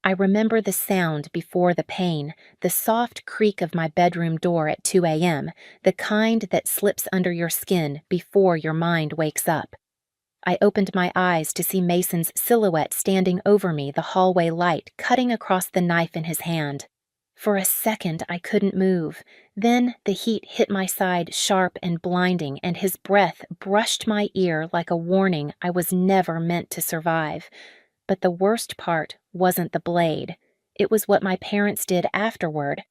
I remember the sound before the pain, the soft creak of my bedroom door at 2 a.m., the kind that slips under your skin before your mind wakes up. I opened my eyes to see Mason's silhouette standing over me, the hallway light cutting across the knife in his hand. For a second, I couldn't move. Then the heat hit my side sharp and blinding, and his breath brushed my ear like a warning I was never meant to survive. But the worst part wasn't the blade. It was what my parents did afterward.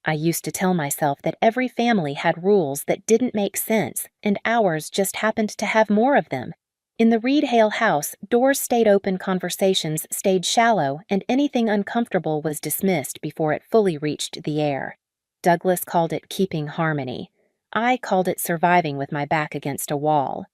I used to tell myself that every family had rules that didn't make sense, and ours just happened to have more of them. In the Reed Hale house, doors stayed open, conversations stayed shallow, and anything uncomfortable was dismissed before it fully reached the air. Douglas called it keeping harmony. I called it surviving with my back against a wall.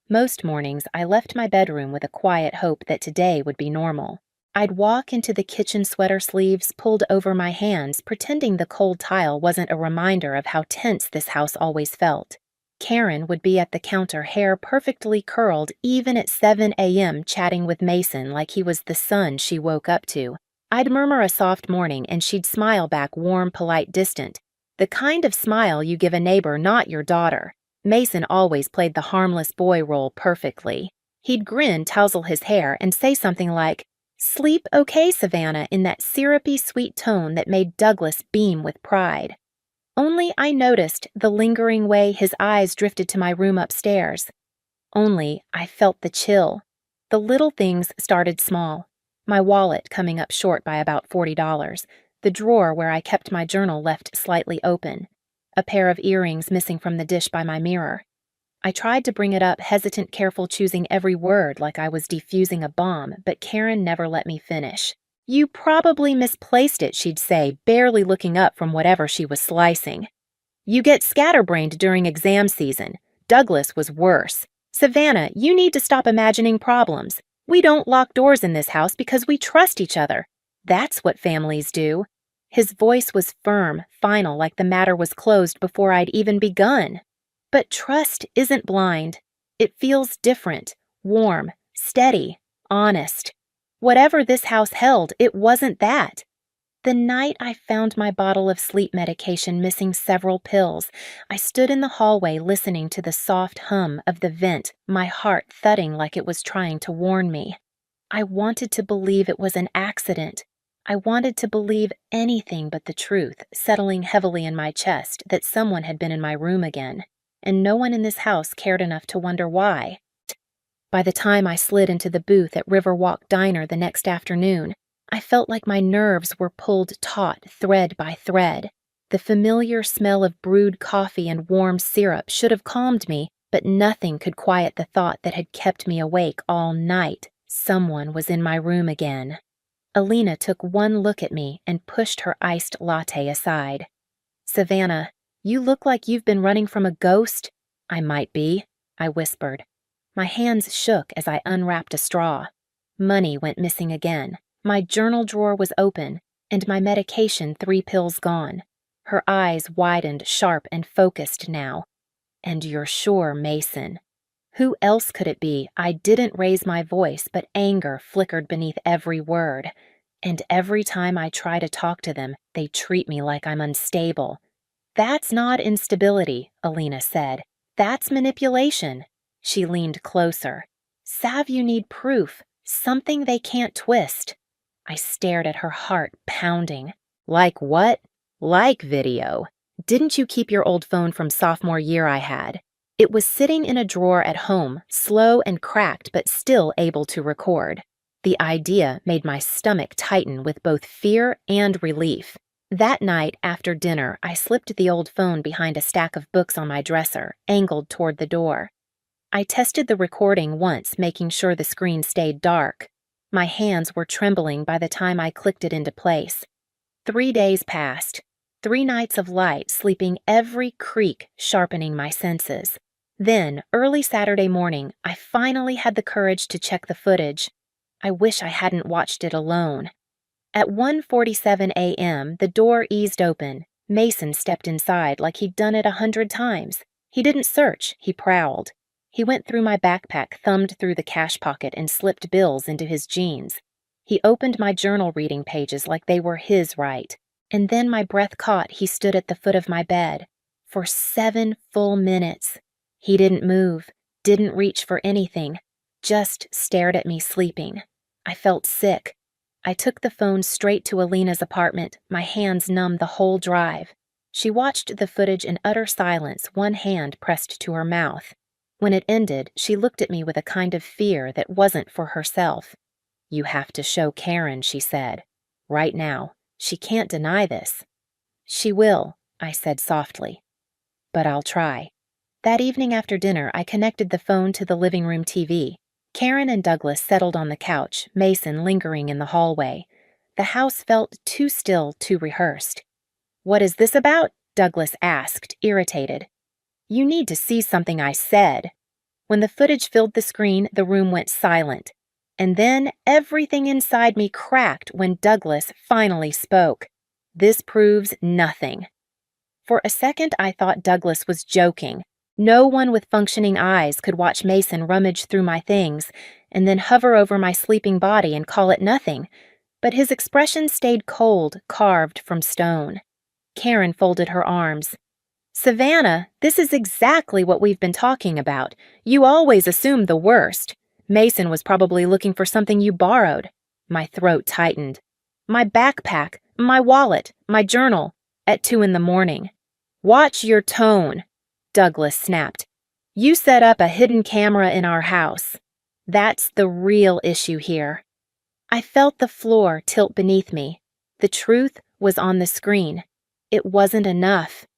Most mornings, I left my bedroom with a quiet hope that today would be normal. I'd walk into the kitchen, sweater sleeves pulled over my hands, pretending the cold tile wasn't a reminder of how tense this house always felt. Karen would be at the counter, hair perfectly curled, even at 7 a.m., chatting with Mason like he was the son she woke up to. I'd murmur a soft morning, and she'd smile back, warm, polite, distant. The kind of smile you give a neighbor, not your daughter. Mason always played the harmless boy role perfectly. He'd grin, tousle his hair, and say something like, "Sleep okay, Savannah," in that syrupy, sweet tone that made Douglas beam with pride. Only I noticed the lingering way his eyes drifted to my room upstairs. Only I felt the chill. The little things started small. My wallet coming up short by about $40. The drawer where I kept my journal left slightly open. A pair of earrings missing from the dish by my mirror. I tried to bring it up, hesitant, careful, choosing every word like I was defusing a bomb, but Karen never let me finish. "You probably misplaced it," she'd say, barely looking up from whatever she was slicing. "You get scatterbrained during exam season. Douglas was worse. Savannah, you need to stop imagining problems. We don't lock doors in this house because we trust each other. That's what families do." His voice was firm, final, like the matter was closed before I'd even begun. But trust isn't blind. It feels different, warm, steady, honest. Whatever this house held, it wasn't that. The night I found my bottle of sleep medication missing several pills, I stood in the hallway listening to the soft hum of the vent, my heart thudding like it was trying to warn me. I wanted to believe it was an accident. I wanted to believe anything but the truth, settling heavily in my chest that someone had been in my room again, and no one in this house cared enough to wonder why. By the time I slid into the booth at Riverwalk Diner the next afternoon, I felt like my nerves were pulled taut, thread by thread. The familiar smell of brewed coffee and warm syrup should have calmed me, but nothing could quiet the thought that had kept me awake all night. Someone was in my room again. Alina took one look at me and pushed her iced latte aside. "Savannah, you look like you've been running from a ghost." "I might be," I whispered. My hands shook as I unwrapped a straw. Money went missing again. My journal drawer was open, and my medication 3 pills gone. Her eyes widened, sharp and focused now. "And you're sure, Mason?" Who else could it be? I didn't raise my voice, but anger flickered beneath every word. "And every time I try to talk to them, they treat me like I'm unstable." "That's not instability," Alina said. "That's manipulation." She leaned closer. "Sav, you need proof, something they can't twist." I stared at her, heart pounding. "Like what?" "Like video. Didn't you keep your old phone from sophomore year I had?" It was sitting in a drawer at home, slow and cracked but still able to record. The idea made my stomach tighten with both fear and relief. That night, after dinner, I slipped the old phone behind a stack of books on my dresser, angled toward the door. I tested the recording once, making sure the screen stayed dark. My hands were trembling by the time I clicked it into place. 3 days passed. 3 nights of light, sleeping every creak, sharpening my senses. Then, early Saturday morning, I finally had the courage to check the footage. I wish I hadn't watched it alone. At 1:47 a.m., the door eased open. Mason stepped inside like he'd done it 100 times. He didn't search, he prowled. He went through my backpack, thumbed through the cash pocket, and slipped bills into his jeans. He opened my journal reading pages like they were his right. And then my breath caught he stood at the foot of my bed. For 7 full minutes. He didn't move, didn't reach for anything, just stared at me sleeping. I felt sick. I took the phone straight to Alina's apartment, my hands numb the whole drive. She watched the footage in utter silence, one hand pressed to her mouth. When it ended, she looked at me with a kind of fear that wasn't for herself. "You have to show Karen," she said. "Right now. She can't deny this." "She will," I said softly. "But I'll try." That evening after dinner, I connected the phone to the living room TV. Karen and Douglas settled on the couch, Mason lingering in the hallway. The house felt too still, too rehearsed. "What is this about?" Douglas asked, irritated. "You need to see something I said." When the footage filled the screen, the room went silent. And then everything inside me cracked when Douglas finally spoke. "This proves nothing." For a second, I thought Douglas was joking. No one with functioning eyes could watch Mason rummage through my things and then hover over my sleeping body and call it nothing. But his expression stayed cold, carved from stone. Karen folded her arms. "Savannah, this is exactly what we've been talking about. You always assume the worst. Mason was probably looking for something you borrowed." My throat tightened. "My backpack, my wallet, my journal, at 2 a.m. "Watch your tone," Douglas snapped. "You set up a hidden camera in our house. That's the real issue here." I felt the floor tilt beneath me. The truth was on the screen. It wasn't enough.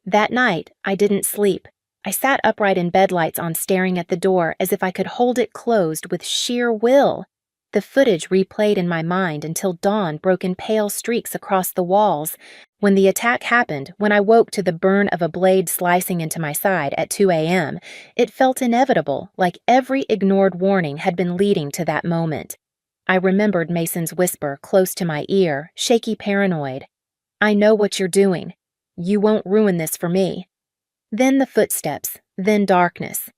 That night, I didn't sleep. I sat upright in bed, lights on, staring at the door as if I could hold it closed with sheer will. The footage replayed in my mind until dawn broke in pale streaks across the walls. When the attack happened, when I woke to the burn of a blade slicing into my side at 2 a.m., it felt inevitable, like every ignored warning had been leading to that moment. I remembered Mason's whisper close to my ear, shaky, paranoid. "I know what you're doing. You won't ruin this for me." Then the footsteps, then darkness.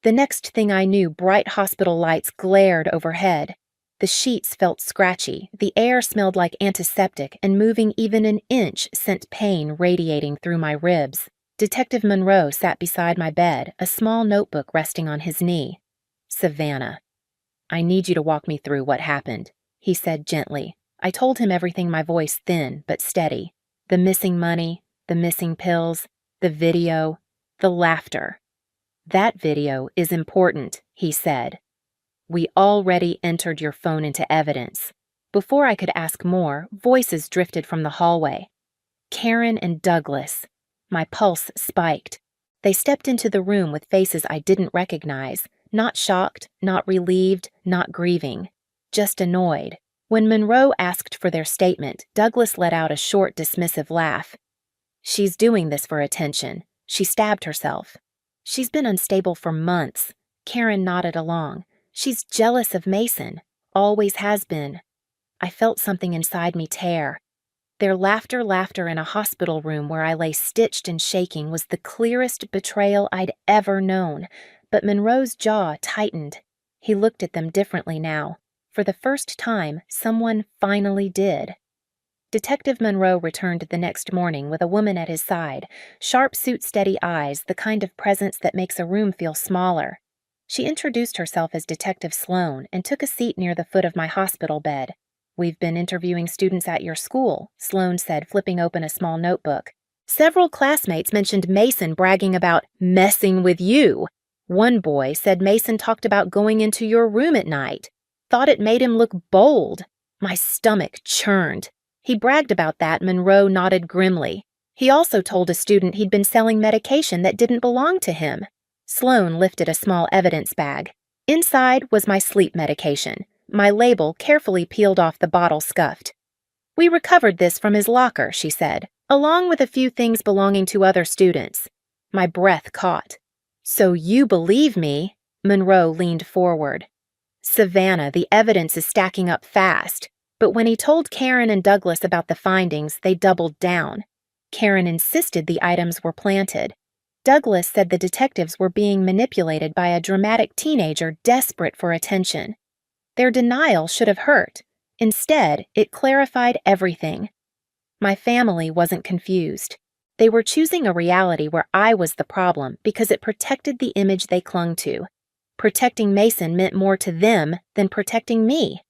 The next thing I knew, bright hospital lights glared overhead. The sheets felt scratchy, the air smelled like antiseptic, and moving even an inch sent pain radiating through my ribs. Detective Monroe sat beside my bed, a small notebook resting on his knee. "Savannah, I need you to walk me through what happened," he said gently. I told him everything, my voice thin but steady. The missing money, the missing pills, the video, the laughter. "That video is important," he said. "We already entered your phone into evidence." Before I could ask more, voices drifted from the hallway. Karen and Douglas. My pulse spiked. They stepped into the room with faces I didn't recognize, not shocked, not relieved, not grieving, just annoyed. When Monroe asked for their statement, Douglas let out a short, dismissive laugh. "She's doing this for attention. She stabbed herself." "She's been unstable for months." Karen nodded along. "She's jealous of Mason. Always has been." I felt something inside me tear. Their laughter in a hospital room where I lay stitched and shaking was the clearest betrayal I'd ever known. But Monroe's jaw tightened. He looked at them differently now. For the first time, someone finally did. Detective Monroe returned the next morning with a woman at his side, sharp suit, steady eyes, the kind of presence that makes a room feel smaller. She introduced herself as Detective Sloan and took a seat near the foot of my hospital bed. "We've been interviewing students at your school," Sloan said, flipping open a small notebook. "Several classmates mentioned Mason bragging about messing with you. One boy said Mason talked about going into your room at night. Thought it made him look bold." My stomach churned. "He bragged about that," Monroe nodded grimly. "He also told a student he'd been selling medication that didn't belong to him." Sloan lifted a small evidence bag. Inside was my sleep medication. My label carefully peeled off, the bottle scuffed. "We recovered this from his locker," she said, "along with a few things belonging to other students." My breath caught. "So you believe me?" Monroe leaned forward. "Savannah, the evidence is stacking up fast." But when he told Karen and Douglas about the findings, they doubled down. Karen insisted the items were planted. Douglas said the detectives were being manipulated by a dramatic teenager desperate for attention. Their denial should have hurt. Instead, it clarified everything. My family wasn't confused. They were choosing a reality where I was the problem because it protected the image they clung to. Protecting Mason meant more to them than protecting me.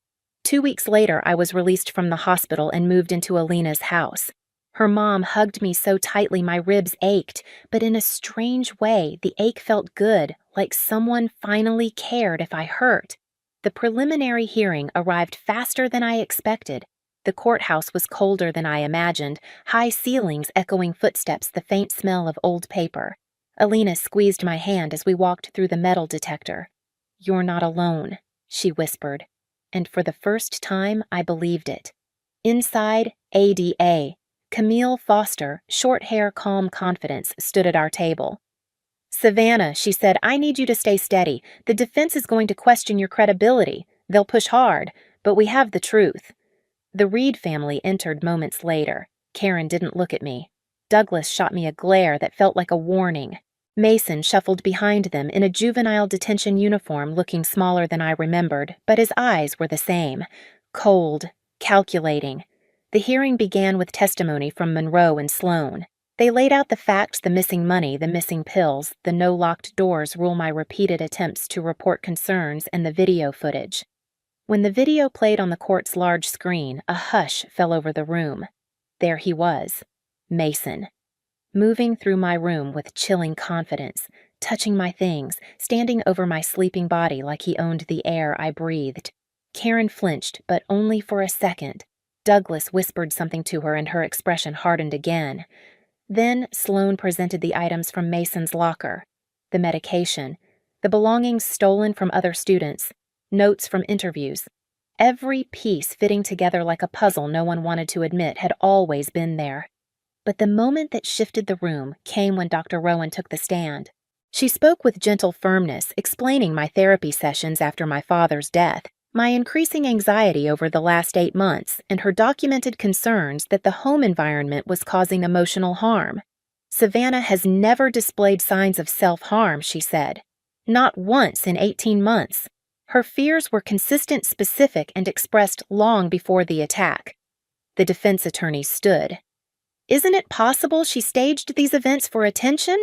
2 weeks later, I was released from the hospital and moved into Alina's house. Her mom hugged me so tightly my ribs ached, but in a strange way, the ache felt good, like someone finally cared if I hurt. The preliminary hearing arrived faster than I expected. The courthouse was colder than I imagined, high ceilings echoing footsteps, the faint smell of old paper. Alina squeezed my hand as we walked through the metal detector. "You're not alone," she whispered. And for the first time, I believed it. Inside, ADA, Camille Foster, short hair, calm confidence, stood at our table. "Savannah," she said, "I need you to stay steady. The defense is going to question your credibility. They'll push hard, but we have the truth." The Reed family entered moments later. Karen didn't look at me. Douglas shot me a glare that felt like a warning. Mason shuffled behind them in a juvenile detention uniform, looking smaller than I remembered, but his eyes were the same. Cold, calculating. The hearing began with testimony from Monroe and Sloan. They laid out the facts: the missing money, the missing pills, the no locked doors rule, my repeated attempts to report concerns, and the video footage. When the video played on the court's large screen, a hush fell over the room. There he was, Mason, moving through my room with chilling confidence, touching my things, standing over my sleeping body like he owned the air I breathed. Karen flinched, but only for a second. Douglas whispered something to her and her expression hardened again. Then Sloan presented the items from Mason's locker. The medication, the belongings stolen from other students, notes from interviews. Every piece fitting together like a puzzle no one wanted to admit had always been there. But the moment that shifted the room came when Dr. Rowan took the stand. She spoke with gentle firmness, explaining my therapy sessions after my father's death, my increasing anxiety over the last 8 months, and her documented concerns that the home environment was causing emotional harm. "Savannah has never displayed signs of self-harm," she said. "Not once in 18 months. Her fears were consistent, specific, and expressed long before the attack." The defense attorney stood. "Isn't it possible she staged these events for attention?"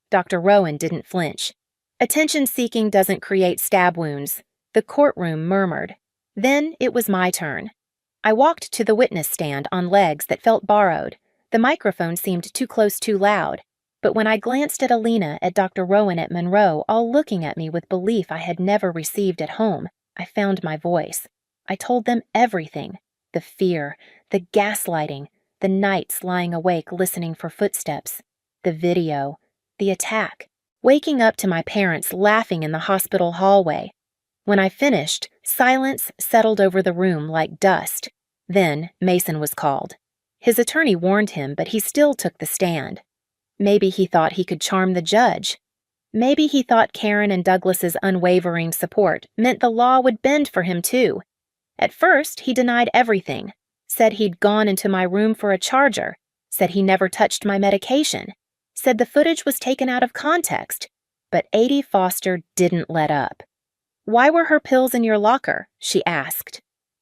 Dr. Rowan didn't flinch. "Attention-seeking doesn't create stab wounds." The courtroom murmured. Then it was my turn. I walked to the witness stand on legs that felt borrowed. The microphone seemed too close, too loud. But when I glanced at Alina, at Dr. Rowan, at Monroe, all looking at me with belief I had never received at home, I found my voice. I told them everything. The fear, the gaslighting, the nights lying awake listening for footsteps, the video, the attack, waking up to my parents laughing in the hospital hallway. When I finished, silence settled over the room like dust. Then Mason was called. His attorney warned him, but he still took the stand. Maybe he thought he could charm the judge. Maybe he thought Karen and Douglas's unwavering support meant the law would bend for him too. At first, he denied everything, said he'd gone into my room for a charger, said he never touched my medication, said the footage was taken out of context. But Adie Foster didn't let up. "Why were her pills in your locker?" she asked.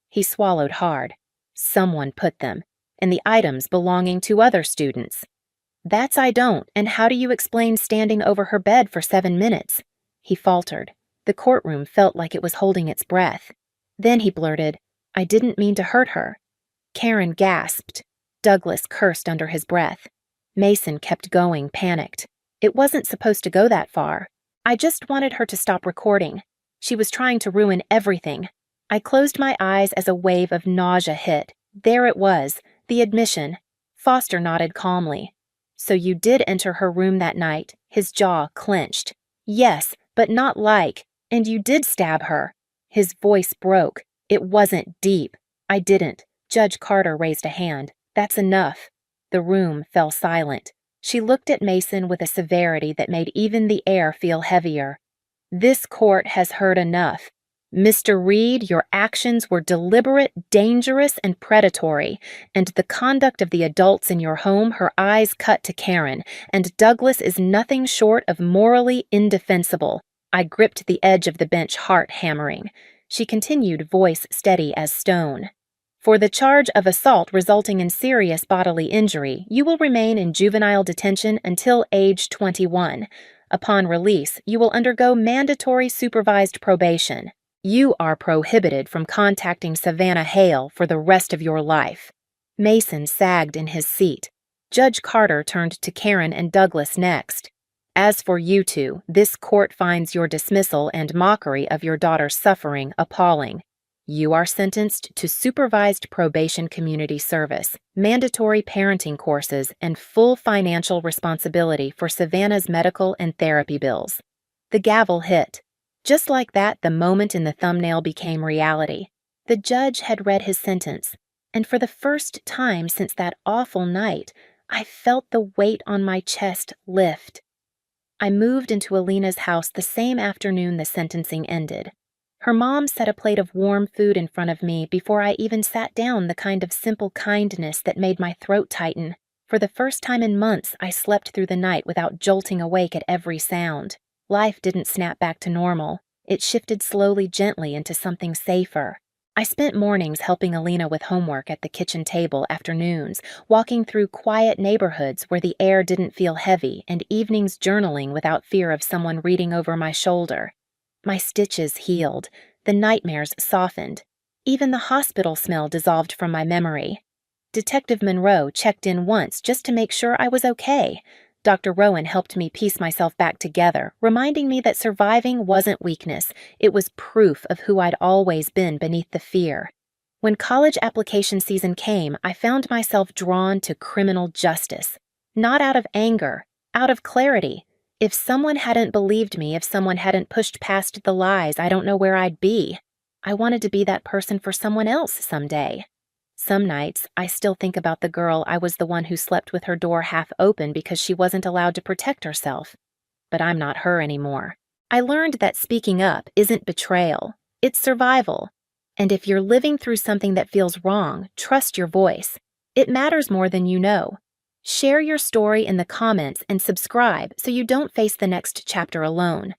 He swallowed hard. "Someone put them, and the items belonging to other students." "That's I don't, and how do you explain standing over her bed for 7 minutes? He faltered. The courtroom felt like it was holding its breath. Then he blurted, "I didn't mean to hurt her." Karen gasped. Douglas cursed under his breath. Mason kept going, panicked. It wasn't supposed to go that far. I just wanted her to stop recording. She was trying to ruin everything. I closed my eyes as a wave of nausea hit. There it was, the admission. Foster nodded calmly. "So you did enter her room that night." His jaw clenched. "Yes, but not like. And you did stab her." His voice broke. "It wasn't deep. I didn't." Judge Carter raised a hand. "That's enough." The room fell silent. She looked at Mason with a severity that made even the air feel heavier. "This court has heard enough. Mr. Reed, your actions were deliberate, dangerous, and predatory, and the conduct of the adults in your home," her eyes cut to Karen, "and Douglas is nothing short of morally indefensible." I gripped the edge of the bench, heart hammering. She continued, voice steady as stone. For the charge of assault resulting in serious bodily injury, you will remain in juvenile detention until age 21. Upon release, you will undergo mandatory supervised probation. You are prohibited from contacting Savannah Hale for the rest of your life." Mason sagged in his seat. Judge Carter turned to Karen and Douglas next. "As for you two, this court finds your dismissal and mockery of your daughter's suffering appalling. You are sentenced to supervised probation community service, mandatory parenting courses, and full financial responsibility for Savannah's medical and therapy bills." The gavel hit. Just like that, the moment in the thumbnail became reality. The judge had read his sentence, and for the first time since that awful night, I felt the weight on my chest lift. I moved into Alina's house the same afternoon the sentencing ended. Her mom set a plate of warm food in front of me before I even sat down, the kind of simple kindness that made my throat tighten. For the first time in months, I slept through the night without jolting awake at every sound. Life didn't snap back to normal. It shifted slowly, gently into something safer. I spent mornings helping Alina with homework at the kitchen table, afternoons walking through quiet neighborhoods where the air didn't feel heavy, and evenings journaling without fear of someone reading over my shoulder. My stitches healed. The nightmares softened. Even the hospital smell dissolved from my memory. Detective Monroe checked in once just to make sure I was okay. Dr. Rowan helped me piece myself back together, reminding me that surviving wasn't weakness. It was proof of who I'd always been beneath the fear. When college application season came, I found myself drawn to criminal justice. Not out of anger, out of clarity. If someone hadn't believed me, if someone hadn't pushed past the lies, I don't know where I'd be. I wanted to be that person for someone else someday. Some nights, I still think about the girl I was the one who slept with her door half open because she wasn't allowed to protect herself. But I'm not her anymore. I learned that speaking up isn't betrayal. It's survival. And if you're living through something that feels wrong, trust your voice. It matters more than you know. Share your story in the comments and subscribe so you don't face the next chapter alone.